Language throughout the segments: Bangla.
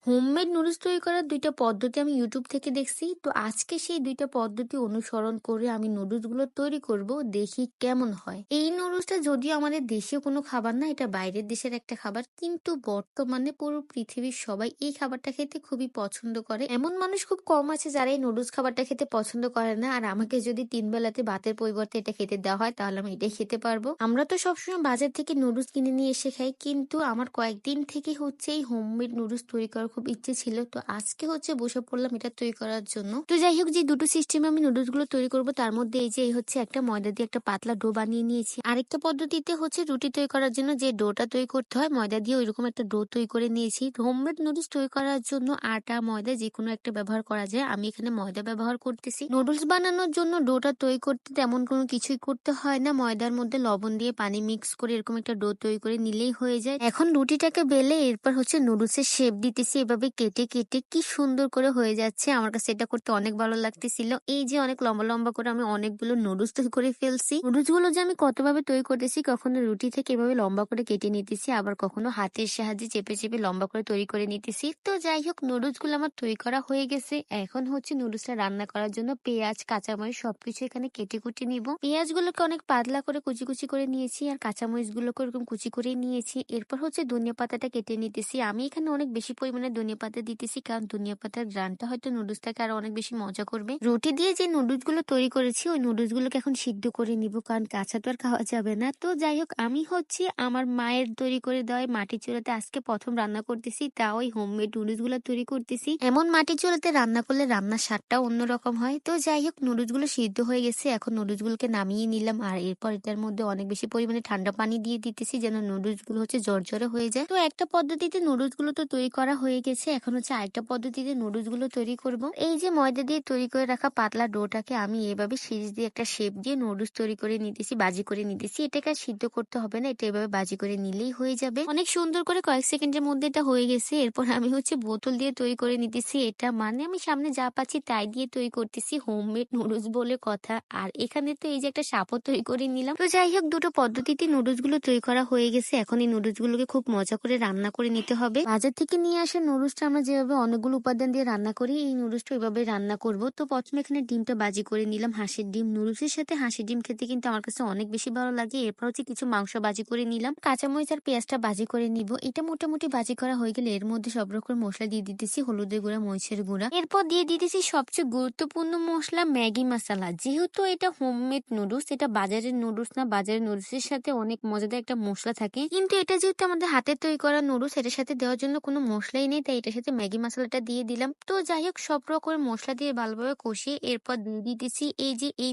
হোমমেড নুডলস তৈরি করার ২ টা পদ্ধতি আমি YouTube থেকে দেখছি। তো আজকে সেই ২ টা পদ্ধতি অনুসরণ করে আমি নুডলসগুলো তৈরি করব। দেখি কেমন হয়। এই নুডলসটা যদিও আমাদের দেশীয় কোনো খাবার না, এটা বাইরের দেশের একটা খাবার। কিন্তু বর্তমানে পুরো পৃথিবীর সবাই এই খাবারটা খেতে খুবই পছন্দ করে। এমন মানুষ খুব কম আছে যারা এই নুডলস খাবারটা খেতে পছন্দ করে না। আর আমাকে যদি ৩ বেলাতে ভাতের পরিবর্তে এটা খেতে দেওয়া হয় তাহলে আমি এটাই খেতে পারবো। আমরা তো সবসময় বাজার থেকে নুডলস কিনে নিয়ে এসে খাই। কিন্তু আমার কয়েকদিন থেকে হচ্ছে এই হোমমেড নুডলস তৈরি করার খুব ইচ্ছে ছিল। তো আজকে হচ্ছে বসে পড়লাম এটা তৈরি করার জন্য। তো যাই হোক, যে দুটো সিস্টেমে আমি নুডলস গুলো তৈরি করব তার মধ্যে এই যে হচ্ছে একটা ময়দা দিয়ে একটা পাতলা ডো বানিয়ে নিয়েছি। আরেকটা পদ্ধতিতে হচ্ছে রুটি তৈরি করার জন্য যে ডোটা তৈরি করতে হয় ময়দা দিয়ে ওইরকম একটা ডো তৈরি করে নিয়েছি। হোমমেড নুডলস তৈরি করার জন্য আটা ময়দা যে কোনো একটা ব্যবহার করা যায়। আমি এখানে ময়দা ব্যবহার করতেছি। নুডলস বানানোর জন্য ডোটা তৈরি করতে তেমন কোনো কিছুই করতে হয় না। ময়দার মধ্যে লবণ দিয়ে পানি মিক্স করে এরকম একটা ডো তৈরি করে নিলেই হয়ে যায়। এখন রুটিটাকে বেলে এরপর হচ্ছে নুডলসের শেপ দিতেছি। এভাবে কেটে কেটে কি সুন্দর করে হয়ে যাচ্ছে। আমার কাছে এটা করতে অনেক ভালো লাগতেছিল। এই যে অনেক লম্বা লম্বা করে আমি অনেকগুলো নুডলস তৈরি করে ফেলছি। নুডলস গুলো যে আমি কতভাবে তৈরি করতেছি, কখনো রুটি থেকে এভাবে লম্বা করে কেটে নিতেছি, আবার কখনো হাতের সাহায্যে চেপে চেপে লম্বা করে তৈরি করে নিতেছি। তো যাই হোক, নুডলস গুলো আমার তৈরি করা হয়ে গেছে। এখন হচ্ছে নুডলসটা রান্না করার জন্য পেঁয়াজ কাঁচামরিচ সবকিছু এখানে কেটে কুটে নিব। পেঁয়াজ গুলোকে অনেক পাতলা করে কুচি কুচি করে নিয়েছি, আর কাঁচামরিচ গুলোকে এরকম কুচি করে নিয়েছি। এরপর হচ্ছে ধনিয়া পাতাটা কেটে নিতেছি। আমি এখানে অনেক বেশি পরিমাণে ধনিয়া পাতা দিতেছি, কারণ ধনিয়া পাতার গ্রানটা হয়তো নুডলসটাকে আরো অনেক বেশি মজা করবে। রুটি দিয়ে যে নুডলস গুলো তৈরি করেছি ওই নুডলস গুলোকে এখন সিদ্ধ করে নিব, কারণ কাঁচা তো আর খাওয়া যাবে না। তো যাই হোক, আমি হচ্ছে আমার মায়ের তৈরি করে দেওয়া মাটির চুলাতে আজকে প্রথম রান্না করতেছি, তা ওই হোমমেড নুডলস গুলো তৈরি করতেছি। এমন মাটির চুলাতে রান্না করলে রান্নার স্বাদটা অন্যরকম হয়। তো যাই হোক, নুডলস গুলো সিদ্ধ হয়ে গেছে। এখন নুডলস গুলোকে নামিয়ে নিলাম, আর এরপর এটার মধ্যে অনেক বেশি পরিমাণে ঠান্ডা পানি দিয়ে দিতেছি যেন নুডলস গুলো হচ্ছে জর্জরে হয়ে যায়। তো একটা পদ্ধতিতে নুডলস গুলো তো তৈরি করা হয়ে গেছে। এখন হচ্ছে আরেকটা পদ্ধতিতে নুডলস গুলো তৈরি করব। এই যে ময়দা দিয়ে তৈরি করে রাখা পাতলা ডোটাকে আমি এভাবে সিজ দিয়ে একটা শেপ দিয়ে নুডলস তৈরি করে নিতেছি, বাজি করে নিতেছি। এটাকে আর সিদ্ধ করতে হবে না, এটা এভাবে বাজি করে নিলেই হয়ে যাবে। অনেক সুন্দর করে কয়েক সেকেন্ডের মধ্যে এটা হয়ে গেছে। এরপর আমি হচ্ছে বোতল দিয়ে তৈরি করে নিতেছি। এটা মানে আমি সামনে যা পাচ্ছি তাই দিয়ে তৈরি করতেছি, হোমমেড নুডলস বলে কথা। আর এখানে তো এই যে একটা সাপও তৈরি করে নিলাম। তো যাই হোক, দুটো পদ্ধতিতে নুডলস গুলো তৈরি করা হয়ে গেছে। এখন এই নুডলস গুলোকে খুব মজা করে রান্না করে নিতে হবে। বাজার থেকে নিয়ে আসা নুডলসটা আমরা যেভাবে অনেকগুলো উপাদান দিয়ে রান্না করি, এই নুডলসটা ওইভাবে রান্না করব। তো প্রথমে এখানে ডিমটা বাজি করে নিলাম। হাঁসের ডিম, নুডলসের সাথে হাঁসের ডিম খেতে কিন্তু আমার কাছে অনেক বেশি ভালো লাগে। এরপর হচ্ছে কিছু মাংস বাজি করে নিলাম, কাঁচামরিচ আর পেঁয়াজটা বাজি করে নিব। এটা মোটামুটি বাজি করা হয়ে গেলে এর মধ্যে সব রকম মশলা দিয়ে দিতেছি, হলুদের গুঁড়া, মরিচের গুঁড়া। এরপর দিয়ে দিতেছি সবচেয়ে গুরুত্বপূর্ণ মশলা ম্যাগি মশলা। যেহেতু এটা হোমমেড নুডলস, এটা বাজারের নুডলস না। বাজারের নুডলসের সাথে অনেক মজাদার একটা মশলা থাকে, কিন্তু এটা যেহেতু আমাদের হাতে তৈরি করা নুডলস, এটার সাথে দেওয়ার জন্য কোনো মশলাই নেই, তাই এটার সাথে ম্যাগি মশলাটা দিয়ে দিলাম। তো যাই হোক, সব রকমের মশলা দিয়ে ভালোভাবে কষিয়ে এরপর দিয়ে দিতেছি এই যে এই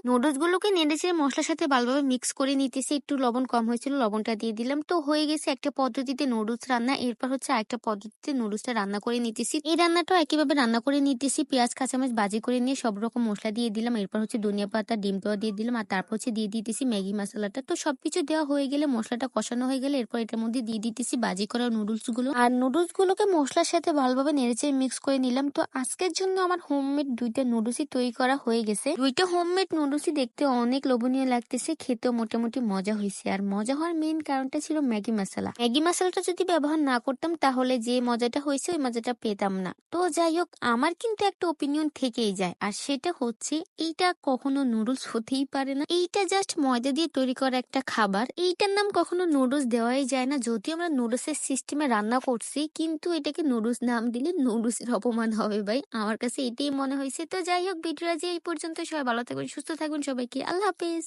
নুডলস গুলোকে নেড়েচেড়ে মশলার সাথে ভালোভাবে মিক্স করে নিতেছি। একটু লবণ কম হয়েছিল, লবণটা দিয়ে দিলাম। তো হয়ে গেছে একটা পদ্ধতিতে নুডলস রান্না। এরপর হচ্ছে আরেকটা পদ্ধতিতে নুডলসটা রান্না করে নিতেছি। এই রান্নাটাও একইভাবে রান্না করে নিতেছি। পেঁয়াজ কাঁচামরিচ বাজি করে নিয়ে সব রকম মশলা দিয়ে দিলাম। এরপর হচ্ছে ধনিয়া পাতা, ডিমটাও দিয়ে দিলাম, আর তারপর হচ্ছে দিয়ে দিতেছি ম্যাগি মশলাটা। তো সবকিছু দেওয়া হয়ে গেলে, মশলাটা কষানো হয়ে গেলে এরপর এটার মধ্যে দিয়ে দিতেছি বাজি করা নুডলস গুলো। আর নুডলস গুলোকে মশলার সাথে ভালোভাবে নেড়েচেড়ে মিক্স করে নিলাম। তো আজকের জন্য আমার হোমমেড ২টা নুডলসই তৈরি করা হয়ে গেছে। ২টা হোমমেড নুডলসই দেখতে অনেক লোভনীয় লাগতেছে, খেতেও মোটামুটি মজা হয়েছে। আর মজা হওয়ার মেইন কারণটা ছিল ম্যাগি মশলা। ম্যাগি মশলাটা যদি ব্যবহার না করতাম তাহলে যে মজাটা হয়েছে ওই মজাটা পেতাম না। তো যাই হোক, আমার কিন্তু একটা ওপিনিয়ন থেকেই যায়, আর সেটা হচ্ছে এইটা কখনো নুডলস হতেই পারে না। এইটা জাস্ট ময়দা দিয়ে তৈরি করা একটা খাবার, এইটার নাম কখনো নুডলস দেওয়াই যায় না। যদিও আমরা নুডলসের সিস্টেমে রান্না করছি, কিন্তু এটাকে নুডলস নাম দিলে নুডলসের অপমান হবে ভাই, আমার কাছে এটাই মনে হয়েছে। তো যাই হোক, ভিডিওটা যে এই পর্যন্ত। সবাই ভালো থাকবেন, সুস্থ থাকবেন, সবাইকে আল্লাহ হাফেজ।